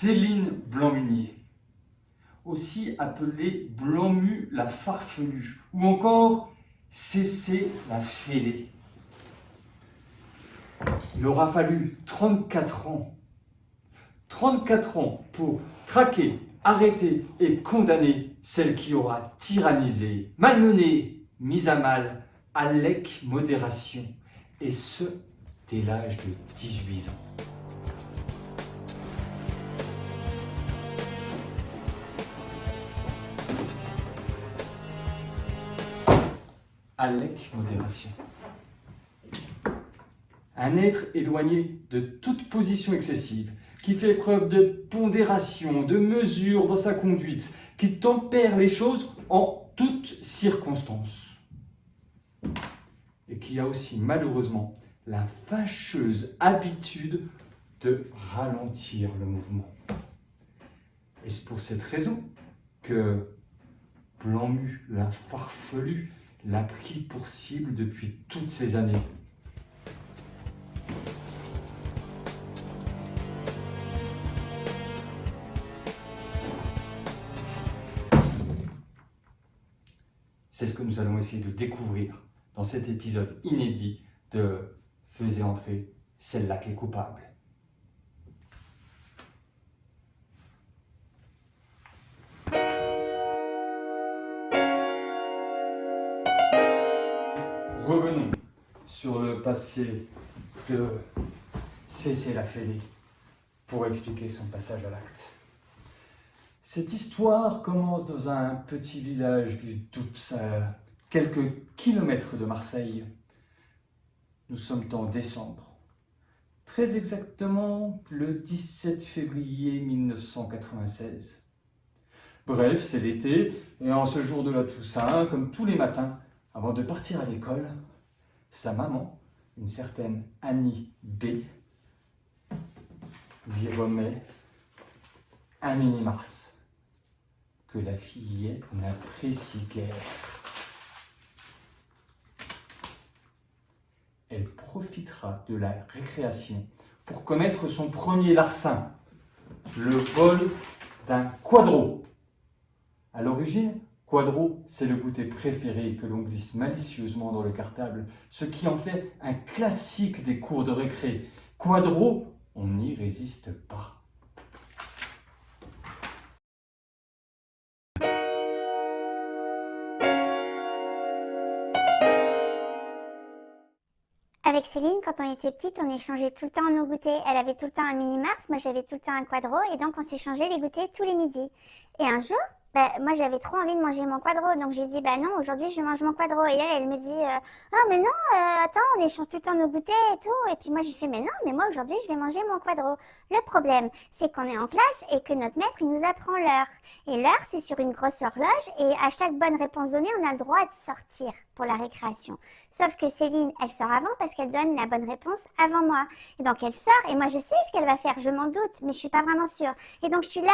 Céline Blanc-Munier, aussi appelée Blanc-Mu la farfelue, ou encore Cécé la fêlée. Il aura fallu 34 ans. 34 ans pour traquer, arrêter et condamner celle qui aura tyrannisé, malmené, mis à mal, avec modération, et ce, dès l'âge de 18 ans. Avec modération. Un être éloigné de toute position excessive, qui fait preuve de pondération, de mesure dans sa conduite, qui tempère les choses en toutes circonstances. Et qui a aussi malheureusement la fâcheuse habitude de ralentir le mouvement. Et c'est pour cette raison que Blanc-Mu, la farfelue, l'a pris pour cible depuis toutes ces années. C'est ce que nous allons essayer de découvrir dans cet épisode inédit de Faisez entrer celle-là qui est coupable. Revenons sur le passé de Cécé la fêlée pour expliquer son passage à l'acte. Cette histoire commence dans un petit village du Doubs, à quelques kilomètres de Marseille. Nous sommes en décembre, très exactement le 17 février 1996. Bref, c'est l'été, et en ce jour de la Toussaint, comme tous les matins, avant de partir à l'école, sa maman, une certaine Annie B, lui remet un mini-mars que la fillette n'apprécie guère. Elle profitera de la récréation pour commettre son premier larcin, le vol d'un quadro. À l'origine, quadro, c'est le goûter préféré que l'on glisse malicieusement dans le cartable, ce qui en fait un classique des cours de récré. Quadro, on n'y résiste pas. Avec Céline, quand on était petite, on échangeait tout le temps nos goûters. Elle avait tout le temps un mini-mars, moi j'avais tout le temps un quadro, et donc on s'échangeait les goûters tous les midis. Et un jour, moi j'avais trop envie de manger mon quadro, donc je lui ai dit, non, aujourd'hui je mange mon quadro. Et elle me dit, ah mais non, attends, on échange tout le temps nos goûters et tout. Et puis moi j'ai fait, mais non, mais moi aujourd'hui je vais manger mon quadro. Le problème, c'est qu'on est en classe et que notre maître, il nous apprend l'heure. Et l'heure, c'est sur une grosse horloge, et à chaque bonne réponse donnée, on a le droit de sortir pour la récréation. Sauf que Céline, elle sort avant parce qu'elle donne la bonne réponse avant moi. Et donc elle sort, et moi je sais ce qu'elle va faire, je m'en doute, mais je suis pas vraiment sûre. Et donc je suis là,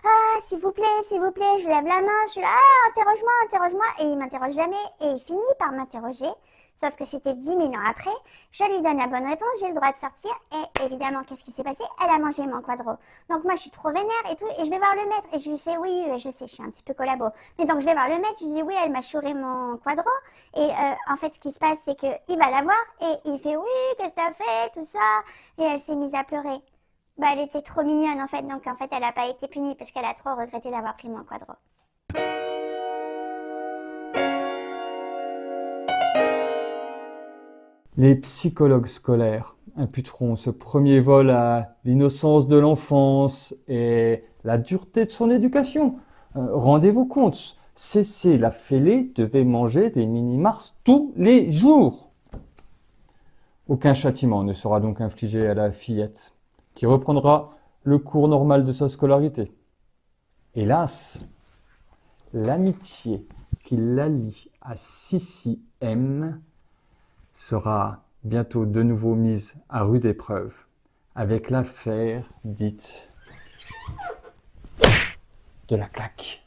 ah, s'il vous plaît, je lève la main, je suis là, ah, interroge-moi, et il m'interroge jamais, et il finit par m'interroger. Sauf que c'était 10 000 ans après, je lui donne la bonne réponse, j'ai le droit de sortir, et évidemment, qu'est-ce qui s'est passé? Elle a mangé mon quadro. Donc moi, je suis trop vénère et tout, et je vais voir le maître, et je lui fais, oui, je sais, je suis un petit peu collabo. Mais donc je vais voir le maître, je lui dis, oui, elle m'a chouré mon quadro, et en fait, ce qui se passe, c'est qu'il va la voir, et il fait, oui, qu'est-ce que t'as fait, tout ça, et elle s'est mise à pleurer. Elle était trop mignonne, en fait, donc en fait, elle n'a pas été punie, parce qu'elle a trop regretté d'avoir pris mon quadro. Les psychologues scolaires imputeront ce premier vol à l'innocence de l'enfance et la dureté de son éducation. Rendez-vous compte, Cécé la fêlée devait manger des mini-mars tous les jours. Aucun châtiment ne sera donc infligé à la fillette, qui reprendra le cours normal de sa scolarité. Hélas, l'amitié qui la lie à Sissi M sera bientôt de nouveau mise à rude épreuve avec l'affaire dite de la claque.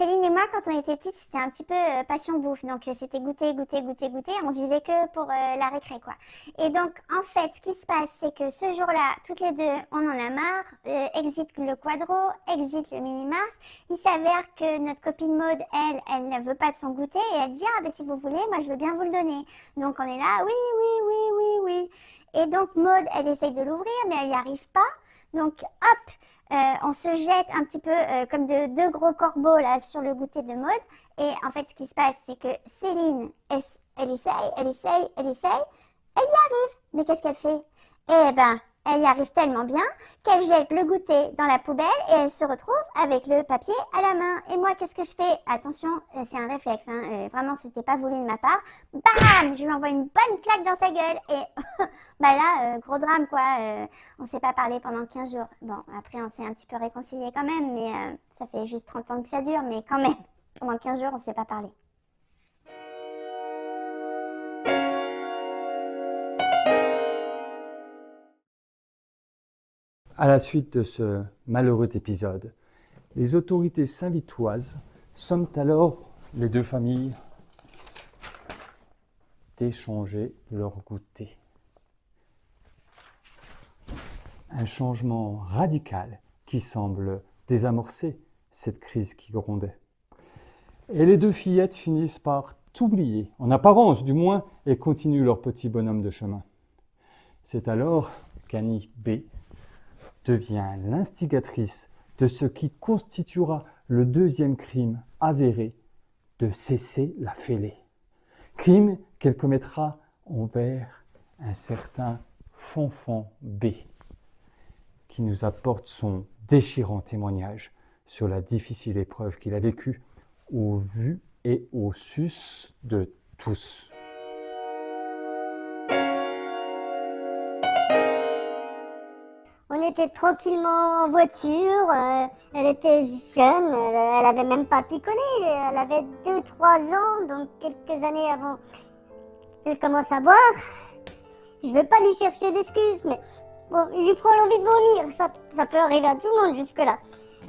Céline et moi, quand on était petites, c'était un petit peu passion bouffe. Donc, c'était goûter, goûter, goûter, goûter. On vivait que pour la récré, quoi. Et donc, en fait, ce qui se passe, c'est que ce jour-là, toutes les deux, on en a marre. Exit le quadro, exit le mini-mars. Il s'avère que notre copine Maude, elle ne veut pas de son goûter. Et elle dit, ah, ben, si vous voulez, moi, je veux bien vous le donner. Donc, on est là, oui, oui, oui, oui, oui. Et donc, Maude, elle essaye de l'ouvrir, mais elle n'y arrive pas. Donc, hop! On se jette un petit peu comme deux gros corbeaux là sur le goûter de Maude. Et en fait, ce qui se passe, c'est que Céline, elle essaye, elle essaye, elle essaye. Elle y arrive. Mais qu'est-ce qu'elle fait? Eh ben, elle y arrive tellement bien qu'elle jette le goûter dans la poubelle et elle se retrouve avec le papier à la main. Et moi, qu'est-ce que je fais? Attention, c'est un réflexe, hein, vraiment, c'était pas voulu de ma part. Bam! Je lui envoie une bonne claque dans sa gueule. Et bah là, gros drame, quoi. On s'est pas parlé pendant 15 jours. Bon, après, on s'est un petit peu réconciliés quand même, mais ça fait juste 30 ans que ça dure, mais quand même, pendant 15 jours, on s'est pas parlé. À la suite de ce malheureux épisode, les autorités saint-vitoises somment alors les deux familles d'échanger leur goûter. Un changement radical qui semble désamorcer cette crise qui grondait. Et les deux fillettes finissent par t'oublier, en apparence du moins, et continuent leur petit bonhomme de chemin. C'est alors qu'Annie B. devient l'instigatrice de ce qui constituera le deuxième crime avéré de cesser la fêlée. Crime qu'elle commettra envers un certain Fonfon B, qui nous apporte son déchirant témoignage sur la difficile épreuve qu'il a vécue au vu et au sus de tous. On était tranquillement en voiture, elle était jeune, elle avait même pas picolé, elle avait 2-3 ans, donc quelques années avant qu'elle commence à boire. Je veux pas lui chercher d'excuses, mais bon, il lui prend l'envie de vomir, ça peut arriver à tout le monde jusque-là.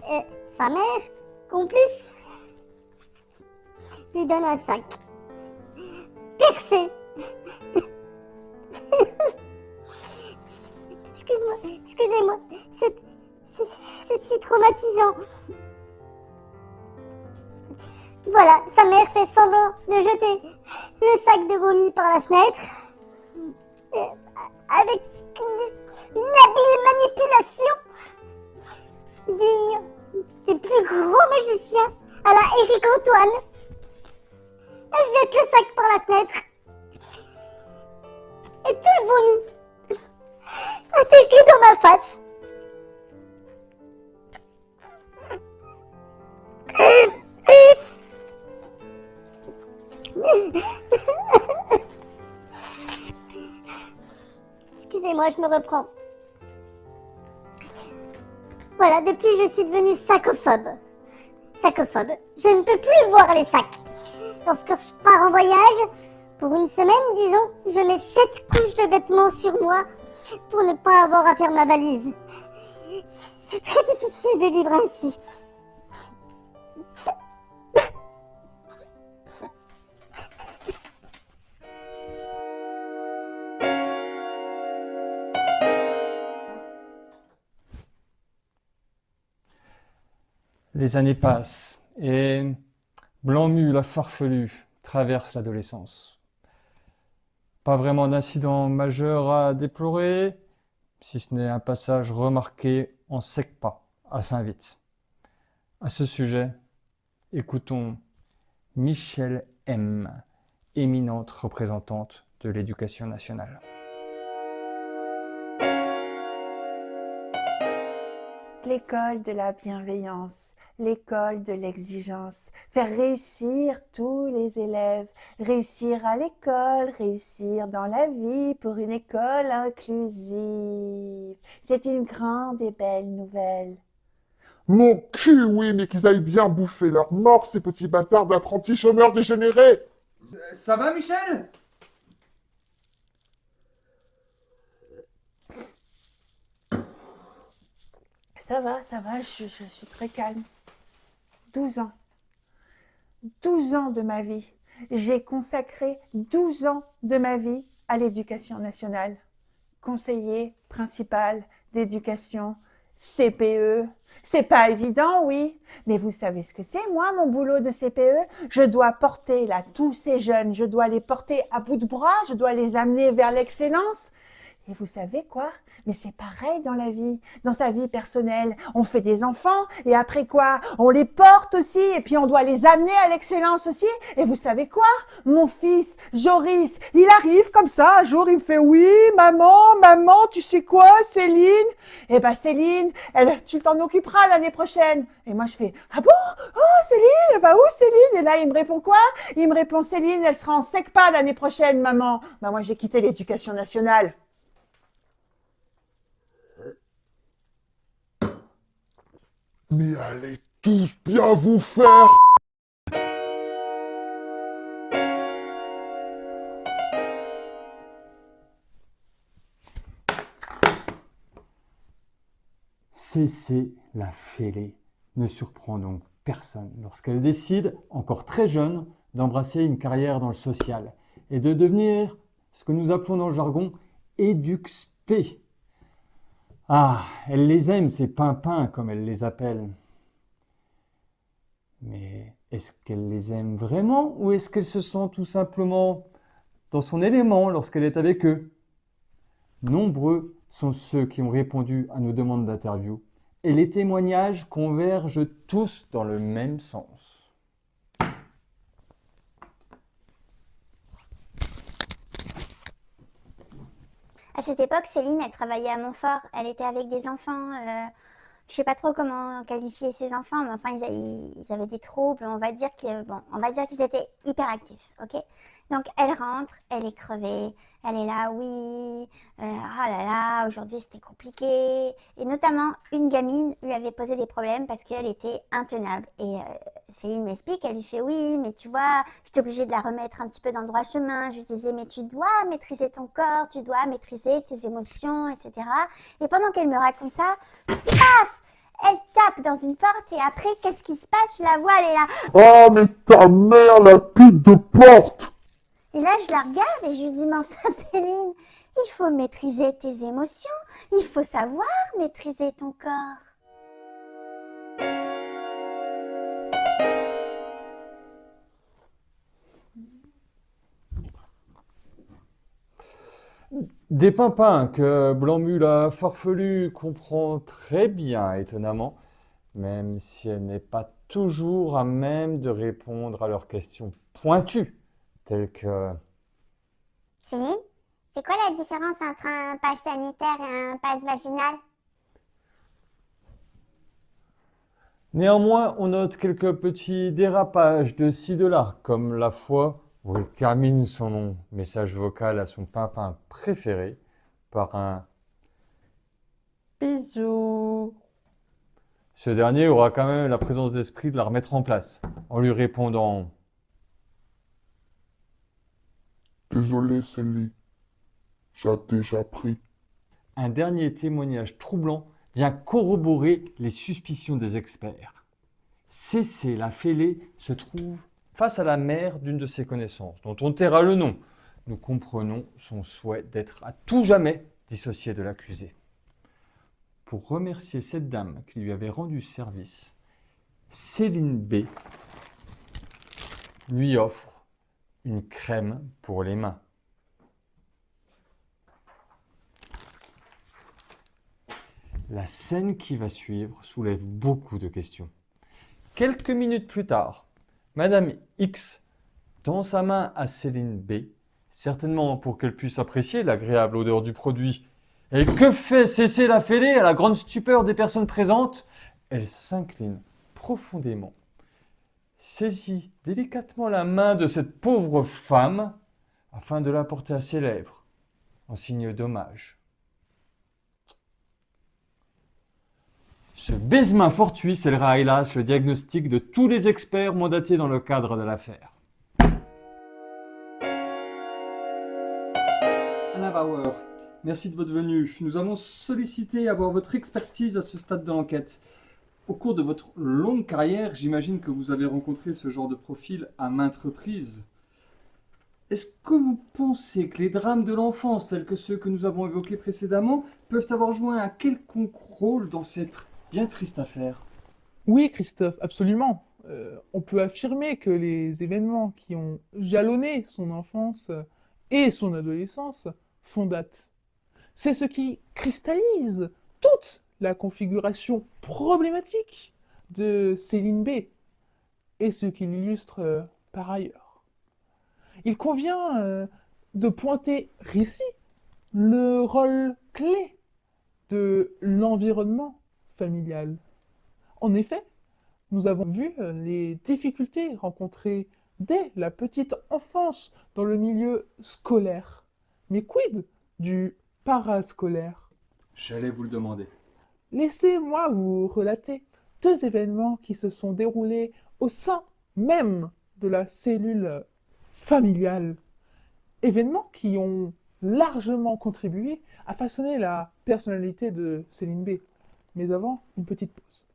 Et sa mère, complice, lui donne un sac percé. Excusez-moi, c'est si traumatisant. Voilà, sa mère fait semblant de jeter le sac de vomi par la fenêtre. Et avec une habile manipulation digne des plus grands magiciens à la Éric Antoine. Elle jette le sac par la fenêtre. Et tout le vomi atterrit dans ma face. Excusez-moi, je me reprends. Voilà, depuis je suis devenue sacophobe. Sacophobe. Je ne peux plus voir les sacs. Lorsque je pars en voyage, pour une semaine, disons, je mets 7 couches de vêtements sur moi pour ne pas avoir à faire ma valise. C'est très difficile de vivre ainsi. Les années passent et Blanc-Mu, la farfelue, traverse l'adolescence. Pas vraiment d'incident majeur à déplorer, si ce n'est un passage remarqué en SECPA à Saint-Vith. À ce sujet, écoutons Michèle M., éminente représentante de l'éducation nationale. L'école de la bienveillance, l'école de l'exigence, faire réussir tous les élèves, réussir à l'école, réussir dans la vie pour une école inclusive. C'est une grande et belle nouvelle. Mon cul, oui, mais qu'ils aillent bien bouffer leur mort, ces petits bâtards d'apprentis chômeurs dégénérés! Ça va, Michel? Ça va, je suis très calme. 12 ans. 12 ans de ma vie. J'ai consacré 12 ans de ma vie à l'éducation nationale. Conseiller principal d'éducation, CPE. C'est pas évident, oui, mais vous savez ce que c'est, moi, mon boulot de CPE? Je dois porter là tous ces jeunes, je dois les porter à bout de bras, je dois les amener vers l'excellence. Et vous savez quoi? Mais c'est pareil dans la vie, dans sa vie personnelle. On fait des enfants et après quoi? On les porte aussi et puis on doit les amener à l'excellence aussi. Et vous savez quoi? Mon fils, Joris, il arrive comme ça, un jour il me fait oui, maman, tu sais quoi, Céline? Eh ben Céline, tu t'en occuperas l'année prochaine. Et moi je fais, ah bon? Oh Céline, elle va où Céline? Et là il me répond quoi? Il me répond Céline, elle sera en SECPA l'année prochaine, maman. Ben moi j'ai quitté l'éducation nationale. Mais allez tous bien vous faire! Cécé la fêlée ne surprend donc personne lorsqu'elle décide, encore très jeune, d'embrasser une carrière dans le social et de devenir ce que nous appelons dans le jargon EduxP. Ah, elle les aime, ces pimpins, comme elle les appelle. Mais est-ce qu'elle les aime vraiment ou est-ce qu'elle se sent tout simplement dans son élément lorsqu'elle est avec eux? Nombreux sont ceux qui ont répondu à nos demandes d'interview et les témoignages convergent tous dans le même sens. À cette époque, Céline, elle travaillait à Montfort. Elle était avec des enfants. Je sais pas trop comment qualifier ces enfants, mais enfin, ils avaient des troubles. On va dire qu'ils étaient hyperactifs, ok? Donc, elle rentre, elle est crevée, elle est là, oui, ah là là, aujourd'hui c'était compliqué. Et notamment, une gamine lui avait posé des problèmes parce qu'elle était intenable. Et Céline m'explique, elle lui fait, oui, mais tu vois, j'étais obligée de la remettre un petit peu dans le droit chemin. Je lui disais, mais tu dois maîtriser ton corps, tu dois maîtriser tes émotions, etc. Et pendant qu'elle me raconte ça, paf! Elle tape dans une porte et après, qu'est-ce qui se passe? Je la vois, elle est là. Ah, mais ta mère, la pute de porte! Et là, je la regarde et je lui dis, mais enfin, Céline, il faut maîtriser tes émotions, il faut savoir maîtriser ton corps. Des pimpins que Blanc-Mule farfelu comprend très bien, étonnamment, même si elle n'est pas toujours à même de répondre à leurs questions pointues, telles que Céline, c'est quoi la différence entre un pass sanitaire et un pass vaginal? Néanmoins, on note quelques petits dérapages de ci de là, comme la fois où elle termine son message vocal à son pimpin préféré par un bisou. Ce dernier aura quand même la présence d'esprit de la remettre en place, en lui répondant Désolé, Céline. J'ai déjà pris. un dernier témoignage troublant vient corroborer les suspicions des experts. Cécé la fêlée se trouve face à la mère d'une de ses connaissances, dont on taira le nom. Nous comprenons son souhait d'être à tout jamais dissocié de l'accusé. Pour remercier cette dame qui lui avait rendu service, Céline B lui offre une crème pour les mains. La scène qui va suivre soulève beaucoup de questions. Quelques minutes plus tard, Madame X tend sa main à Céline B, certainement pour qu'elle puisse apprécier l'agréable odeur du produit. Et que fait Cécé la fêlée à la grande stupeur des personnes présentes? Elle s'incline profondément, saisit délicatement la main de cette pauvre femme afin de la porter à ses lèvres, en signe d'hommage. Ce baisement fortuit scellera hélas le diagnostic de tous les experts mandatés dans le cadre de l'affaire. Anna Bauer, merci de votre venue. Nous avons sollicité avoir votre expertise à ce stade de l'enquête. Au cours de votre longue carrière, j'imagine que vous avez rencontré ce genre de profil à maintes reprises. Est-ce que vous pensez que les drames de l'enfance, tels que ceux que nous avons évoqués précédemment, peuvent avoir joué un quelconque rôle dans cette bien triste affaire? Oui, Christophe, absolument. On peut affirmer que les événements qui ont jalonné son enfance et son adolescence font date. C'est ce qui cristallise toute la configuration problématique de Céline B et ce qui l'illustre par ailleurs. Il convient de pointer ici le rôle clé de l'environnement familial. En effet, nous avons vu les difficultés rencontrées dès la petite enfance dans le milieu scolaire. Mais quid du parascolaire? J'allais vous le demander. Laissez-moi vous relater deux événements qui se sont déroulés au sein même de la cellule familiale. Événements qui ont largement contribué à façonner la personnalité de Céline B. Mais avant, une petite pause.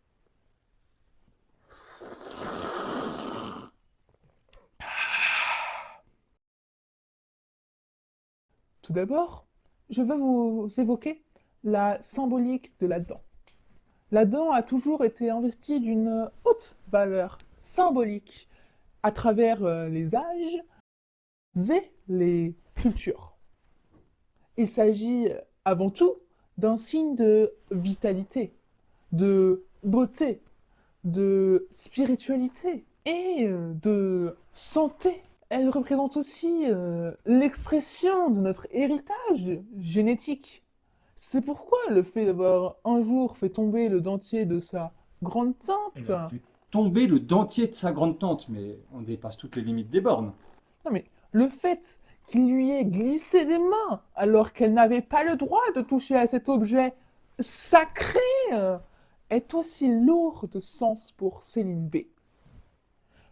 Tout d'abord, je veux vous évoquer la symbolique de la dent. La dent a toujours été investie d'une haute valeur symbolique à travers les âges et les cultures. Il s'agit avant tout d'un signe de vitalité, de beauté, de spiritualité et de santé. Elle représente aussi l'expression de notre héritage génétique. C'est pourquoi le fait d'avoir un jour fait tomber le dentier de sa grande-tante... Elle a fait tomber le dentier de sa grande-tante, mais on dépasse toutes les limites des bornes. Non mais le fait qu'il lui ait glissé des mains alors qu'elle n'avait pas le droit de toucher à cet objet sacré est aussi lourd de sens pour Céline B.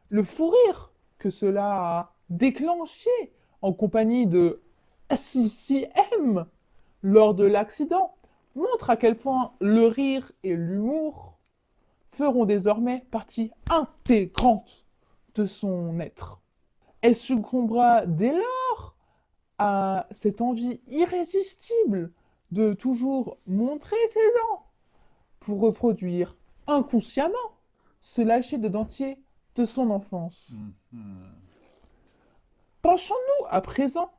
Le fou rire que cela a déclenché en compagnie de CCM lors de l'accident montre à quel point le rire et l'humour feront désormais partie intégrante de son être. Elle succombera dès lors à cette envie irrésistible de toujours montrer ses dents pour reproduire inconsciemment ce lâcher de dentier de son enfance. Penchons-nous à présent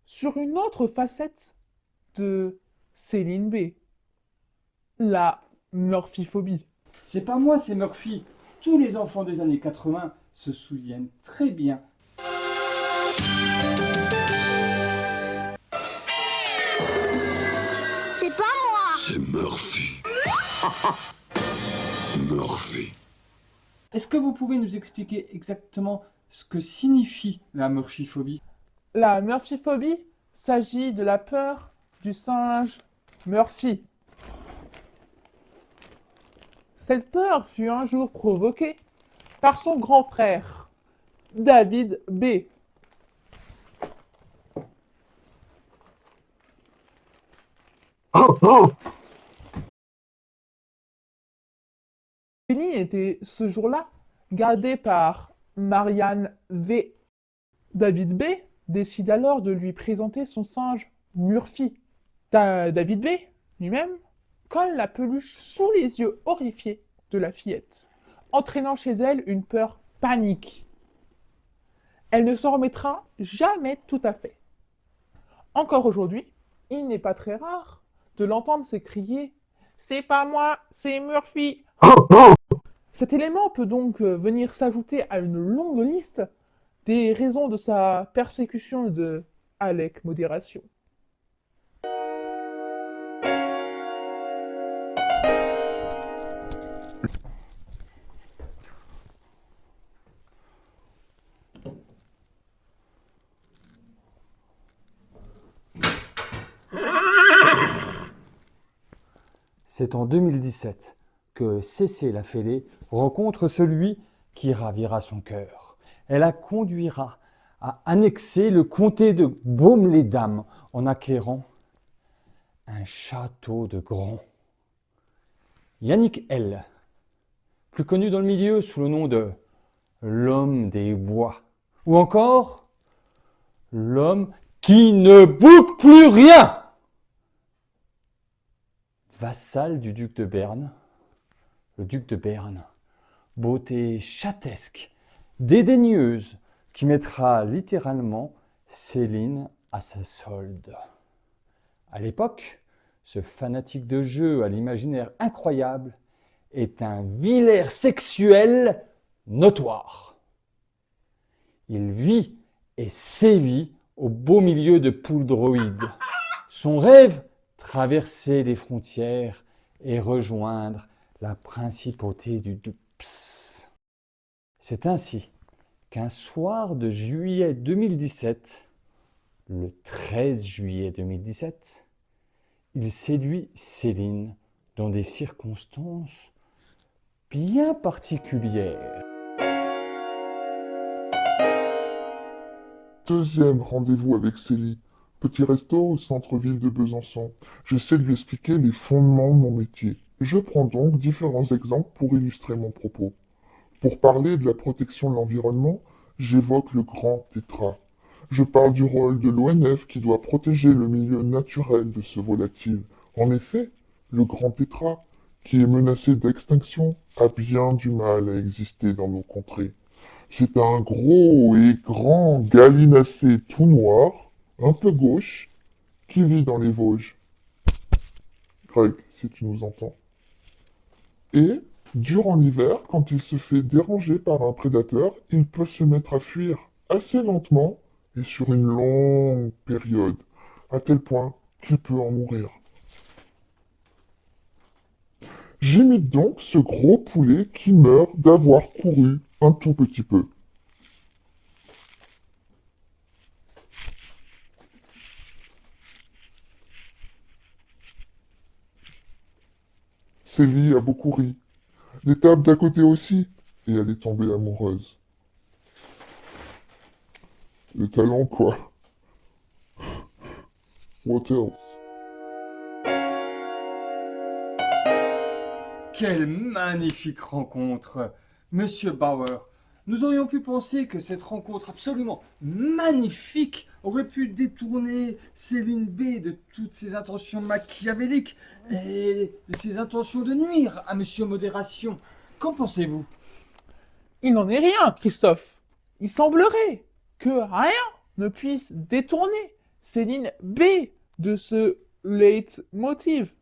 sur une autre facette de Céline B, la murphyphobie. C'est pas moi, c'est Murphy. Tous les enfants des années 80 se souviennent très bien. C'est pas moi. C'est Murphy. Murphy. Est-ce que vous pouvez nous expliquer exactement ce que signifie la murphyphobie? La murphyphobie s'agit de la peur du singe Murphy. Cette peur fut un jour provoquée par son grand frère, David B. Céline était ce jour-là gardée par Marianne V. David B. décide alors de lui présenter son singe Murphy. David B. lui-même colle la peluche sous les yeux horrifiés de la fillette, entraînant chez elle une peur panique. Elle ne s'en remettra jamais tout à fait. Encore aujourd'hui, il n'est pas très rare de l'entendre s'écrier « C'est pas moi, c'est Murphy !» Cet élément peut donc venir s'ajouter à une longue liste des raisons de sa persécution avec modération. C'est en 2017 que Cécé la Fêlée rencontre celui qui ravira son cœur. Elle la conduira à annexer le comté de Baume-les-Dames en acquérant un château de grand. Yannick L. plus connu dans le milieu sous le nom de l'homme des bois, ou encore l'homme qui ne boucle plus rien. Vassal du duc de Berne, le duc de Berne, beauté châtesque, dédaigneuse, qui mettra littéralement Céline à sa solde. À l'époque, ce fanatique de jeu à l'imaginaire incroyable est un vilain sexuel notoire. Il vit et sévit au beau milieu de poules droïdes. Son rêve, traverser les frontières et rejoindre la principauté du Doups. C'est ainsi qu'un soir de juillet 2017, le 13 juillet 2017, il séduit Céline dans des circonstances bien particulières. Deuxième rendez-vous avec Célie. Petit resto au centre-ville de Besançon. J'essaie de lui expliquer les fondements de mon métier. Je prends donc différents exemples pour illustrer mon propos. Pour parler de la protection de l'environnement, j'évoque le grand tétra. Je parle du rôle de l'ONF qui doit protéger le milieu naturel de ce volatile. En effet, le grand tétra, qui est menacé d'extinction, a bien du mal à exister dans nos contrées. C'est un gros et grand gallinacé tout noir, un peu gauche, qui vit dans les Vosges. Greg, si tu nous entends. Et, durant l'hiver, quand il se fait déranger par un prédateur, il peut se mettre à fuir assez lentement et sur une longue période, à tel point qu'il peut en mourir. J'imite donc ce gros poulet qui meurt d'avoir couru un tout petit peu. Célie a beaucoup ri. Les tables d'à côté aussi, et elle est tombée amoureuse. Le talent, quoi. What else? Quelle magnifique rencontre, Monsieur Bauer. Nous aurions pu penser que cette rencontre absolument magnifique aurait pu détourner Céline B de toutes ses intentions machiavéliques et de ses intentions de nuire à Monsieur Modération. Qu'en pensez-vous? Il n'en est rien, Christophe. Il semblerait que rien ne puisse détourner Céline B de ce leitmotiv.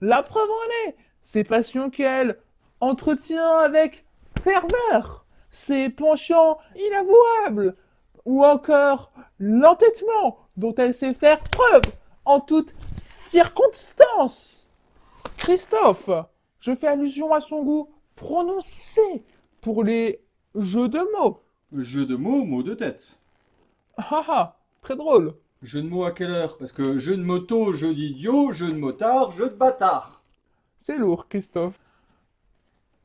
La preuve en est, ses passions qu'elle entretient avec ferveur, ses penchants inavouables, ou encore l'entêtement dont elle sait faire preuve en toutes circonstances. Christophe, je fais allusion à son goût prononcé pour les jeux de mots. Jeu de mots, mot de tête. Ah ah, très drôle. Jeu de mots à quelle heure? Parce que jeu de moto, jeu d'idiot, jeu de motard, jeu de bâtard. C'est lourd, Christophe.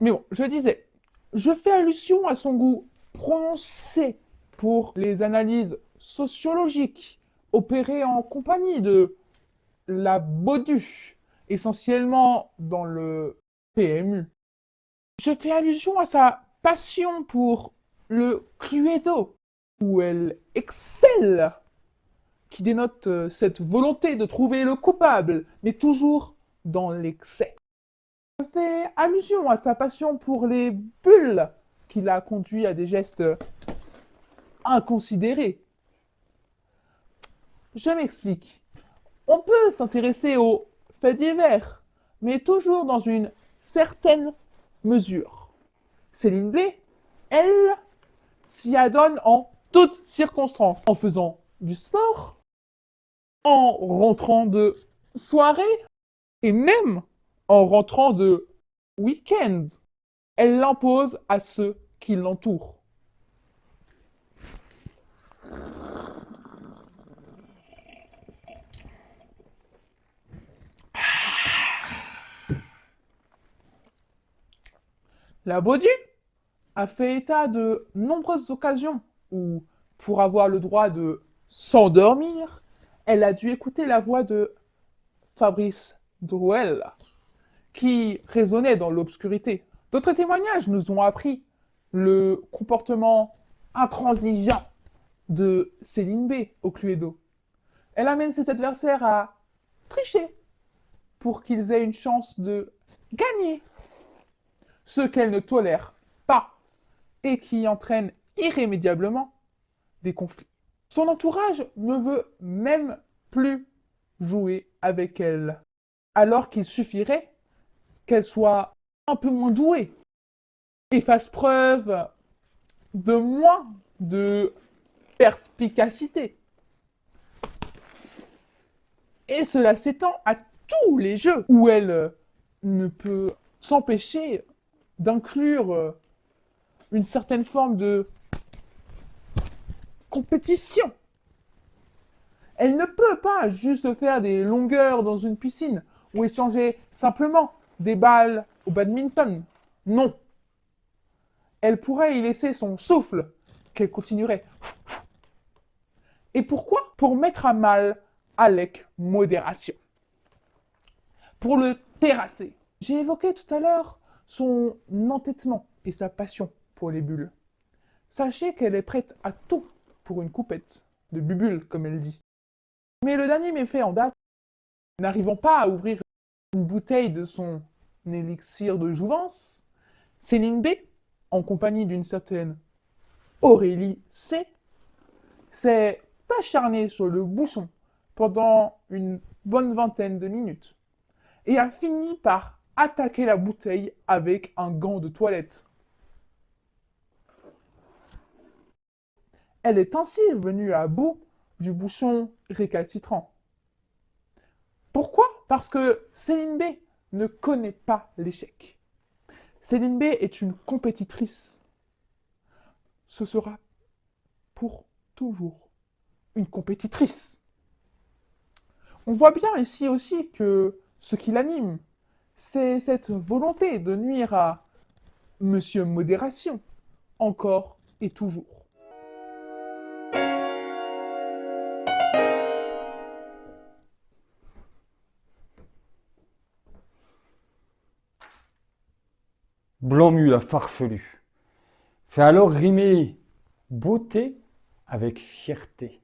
Mais bon, je disais, je fais allusion à son goût prononcé pour les analyses sociologiques opérées en compagnie de la Baudu, essentiellement dans le PMU. Je fais allusion à sa passion pour le Cluedo, où elle excelle, qui dénote cette volonté de trouver le coupable, mais toujours dans l'excès. Je fais allusion à sa passion pour les bulles, qui l'a conduit à des gestes inconsidérés. Je m'explique. On peut s'intéresser aux faits divers, mais toujours dans une certaine mesure. Céline B, elle, s'y adonne en toutes circonstances, en faisant du sport, en rentrant de soirée, et même en rentrant de week-end. Elle l'impose à ceux qui l'entourent. La Baudu a fait état de nombreuses occasions où, pour avoir le droit de s'endormir, elle a dû écouter la voix de Fabrice Drouel, qui résonnait dans l'obscurité. D'autres témoignages nous ont appris le comportement intransigeant de Céline B au Cluedo. Elle amène ses adversaires à tricher pour qu'ils aient une chance de gagner, ce qu'elle ne tolère pas et qui entraîne irrémédiablement des conflits. Son entourage ne veut même plus jouer avec elle, alors qu'il suffirait qu'elle soit un peu moins douée et fasse preuve de moins de perspicacité. Et cela s'étend à tous les jeux où elle ne peut s'empêcher d'inclure une certaine forme de compétition. Elle ne peut pas juste faire des longueurs dans une piscine ou échanger simplement des balles au badminton. Non. Elle pourrait y laisser son souffle, qu'elle continuerait. Et pourquoi? Pour mettre à mal avec modération. Pour le terrasser. J'ai évoqué tout à l'heure son entêtement et sa passion pour les bulles. Sachez qu'elle est prête à tout pour une coupette de bubules, comme elle dit. Mais le dernier méfait en date, n'arrivant pas à ouvrir une bouteille de son élixir de jouvence, Céline B, en compagnie d'une certaine Aurélie C, s'est acharnée sur le bouchon pendant une bonne vingtaine de minutes et a fini par attaquer la bouteille avec un gant de toilette. Elle est ainsi venue à bout du bouchon récalcitrant. Pourquoi? Parce que Céline B ne connaît pas l'échec. Céline B est une compétitrice. Ce sera pour toujours une compétitrice. On voit bien ici aussi que ce qui l'anime, c'est cette volonté de nuire à Monsieur Modération, encore et toujours. Blanc-Mule a farfelu fait alors rimer beauté avec fierté.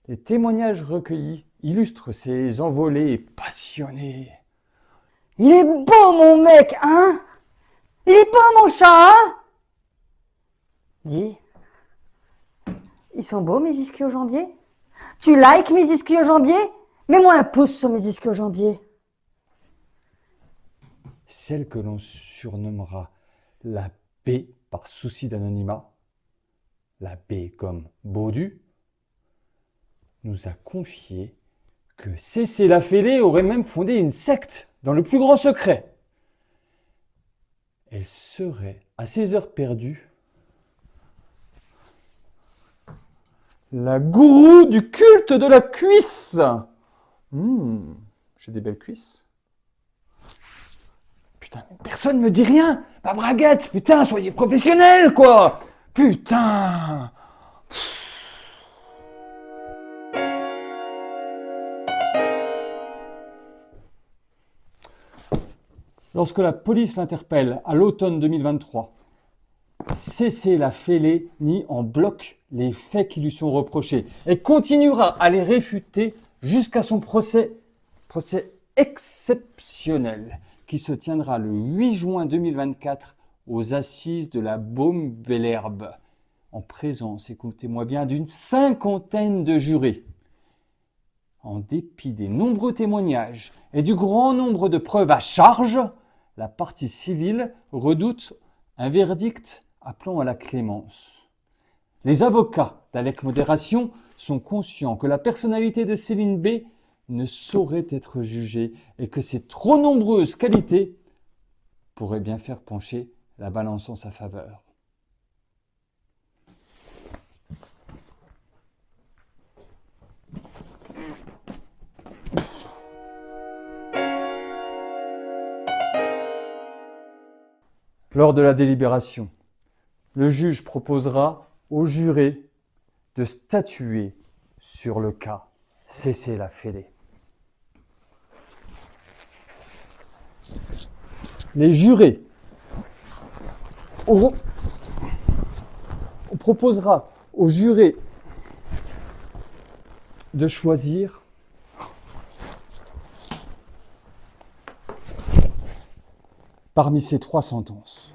Les témoignages recueillis illustrent ces envolées passionnées. Il est beau mon mec, hein? Il est beau mon chat, hein? Dis, ils sont beaux mes ischio-jambiers? Tu likes mes ischio-jambiers? Mets-moi un pouce sur mes ischio-jambiers. Celle que l'on surnommera la B par souci d'anonymat, la B comme Baudu, nous a confié que Cécile Lafellé aurait même fondé une secte dans le plus grand secret. Elle serait, à ses heures perdues, la gourou du culte de la cuisse. J'ai des belles cuisses. Putain, personne me dit rien. Pas braguette, putain, soyez professionnels, quoi. Putain. Lorsque la police l'interpelle à l'automne 2023, Cécile Lafellé nie en bloc les faits qui lui sont reprochés et continuera à les réfuter jusqu'à son procès exceptionnel qui se tiendra le 8 juin 2024 aux assises de la Baume-Belherbe, en présence, écoutez-moi bien, d'une 50aine de jurés. En dépit des nombreux témoignages et du grand nombre de preuves à charge, la partie civile redoute un verdict appelant à la clémence. Les avocats d'Alec Modération sont conscients que la personnalité de Céline B ne saurait être jugée et que ses trop nombreuses qualités pourraient bien faire pencher la balance en sa faveur. Lors de la délibération, le juge proposera aux jurés de statuer sur le cas Cécile Lafellé. Les jurés On proposera aux jurés de choisir parmi ces 3 sentences.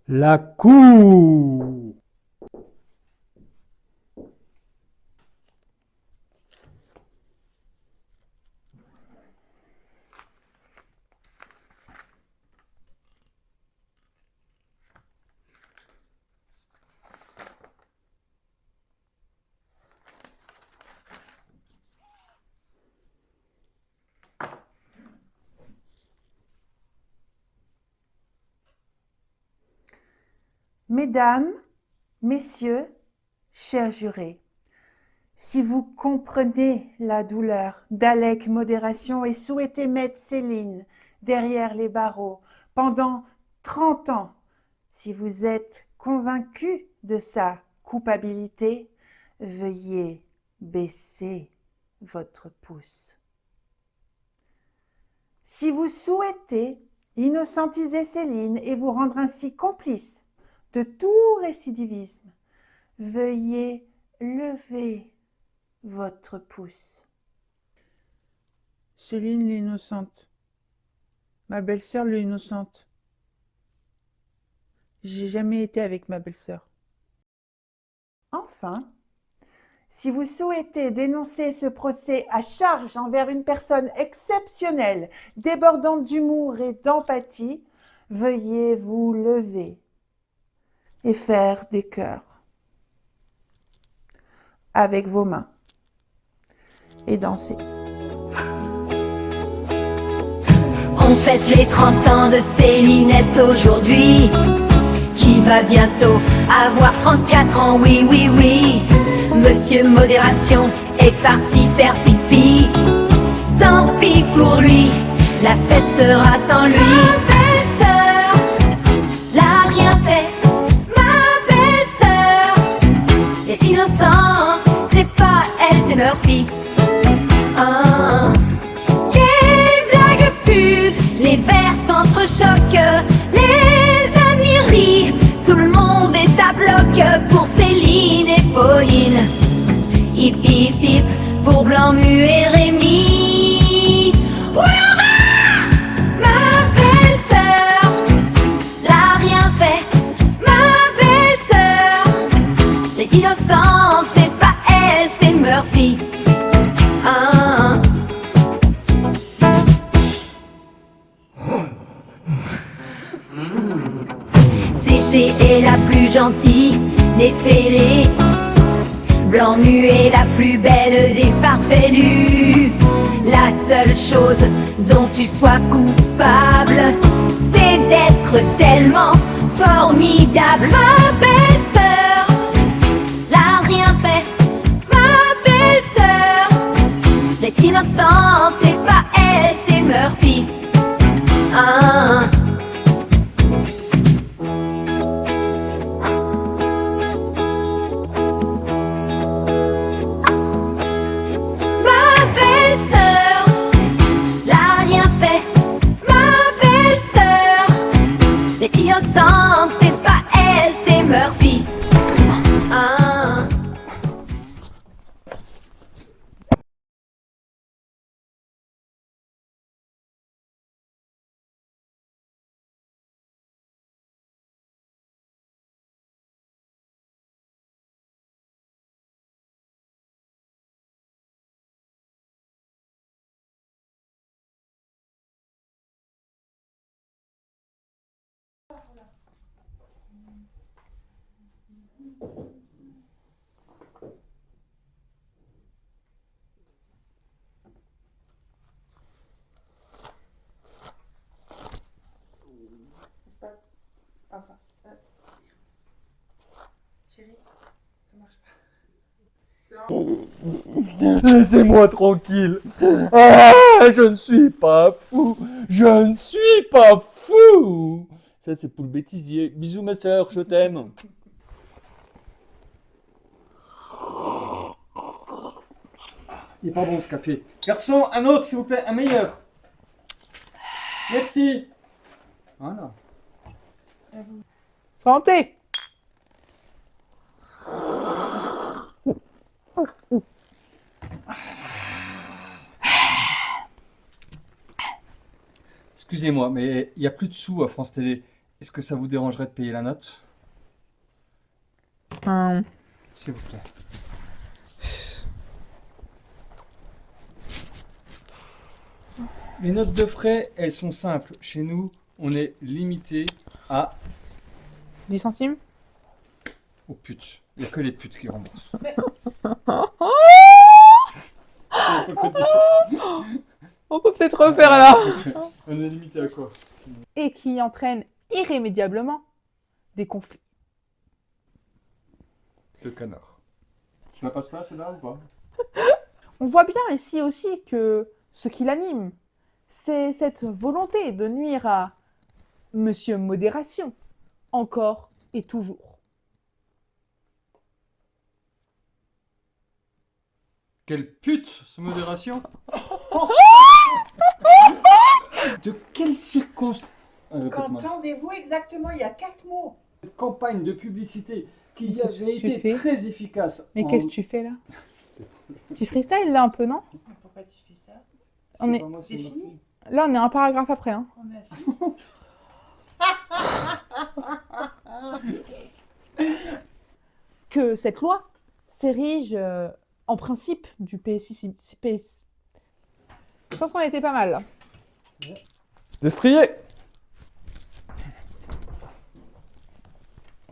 La cour. Mesdames, Messieurs, chers jurés, si vous comprenez la douleur d'Alec Modération et souhaitez mettre Céline derrière les barreaux pendant 30 ans, si vous êtes convaincus de sa culpabilité, veuillez baisser votre pouce. Si vous souhaitez innocentiser Céline et vous rendre ainsi complice de tout récidivisme, veuillez lever votre pouce. Céline l'innocente. Ma belle-sœur l'innocente. J'ai jamais été avec ma belle-sœur. Enfin, si vous souhaitez dénoncer ce procès à charge envers une personne exceptionnelle, débordante d'humour et d'empathie, veuillez vous lever et faire des cœurs avec vos mains et danser. On fête les 30 ans de Célinette aujourd'hui, qui va bientôt avoir 34 ans, oui, oui, oui. Monsieur Modération est parti faire pipi, tant pis pour lui, la fête sera sans lui. Ma belle-sœur l'a rien fait, ma belle-sœur est innocente, c'est pas elle, c'est Murphy. Ah. Les blagues fusent, les vers s'entrechoquent, les amis rient, tout le monde est à bloc pour Céline et Pauline. Hip hip hip pour Blanc-Mu et Rémi. Hurrah! Ma belle-sœur l'a rien fait, ma belle-sœur est innocente, c'est pas elle, c'est Murphy. Ah. Cécé est la plus gentille des fêlés, Blanc-Mu est la plus belle des farfelus. La seule chose dont tu sois coupable, c'est d'être tellement formidable. Ma belle-sœur l'a rien fait, ma belle-sœur est innocente, c'est pas elle, c'est Murphy. Ah. Innocente, c'est pas elle, c'est Murphy. Ah. Enfin, chérie, ça marche pas. Laissez-moi tranquille. Ah, je ne suis pas fou. Je ne suis pas fou. Ça, c'est pour le bêtisier. Bisous, ma sœur, je t'aime. Il est pas bon ce café. Garçon, un autre s'il vous plaît, un meilleur. Merci. Voilà. Santé! Excusez-moi, mais il n'y a plus de sous à France Télé. Est-ce que ça vous dérangerait de payer la note? S'il vous plaît. Les notes de frais, elles sont simples. Chez nous, on est limité à... 10 centimes? aux putes. Il n'y a que les putes qui remboursent. On peut peut-être refaire là. On est limité à quoi? Et qui entraîne irrémédiablement des conflits. Le canard. Je la passe pas celle-là ou pas? On voit bien ici aussi que ce qui l'anime, c'est cette volonté de nuire à Monsieur Modération, encore et toujours. Quelle pute, ce modération! De quelles circonstances... Qu'entendez-vous exactement? Il y a 4 mots. Cette campagne de publicité qui Qu'est-ce avait que tu été fais très efficace. Mais en- qu'est-ce que tu fais là? Petit freestyle là un peu, non? Pourquoi tu fais ça? On C'est est- pas moi, C'est ma fini? fille. Là on est un paragraphe après. Hein. On a fini. Que cette loi s'érige en principe du PSI. Je pense qu'on était pas mal là. Destrier!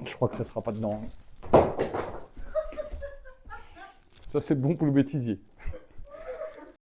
Je crois que ça sera pas dedans. Ça c'est bon pour le bêtisier.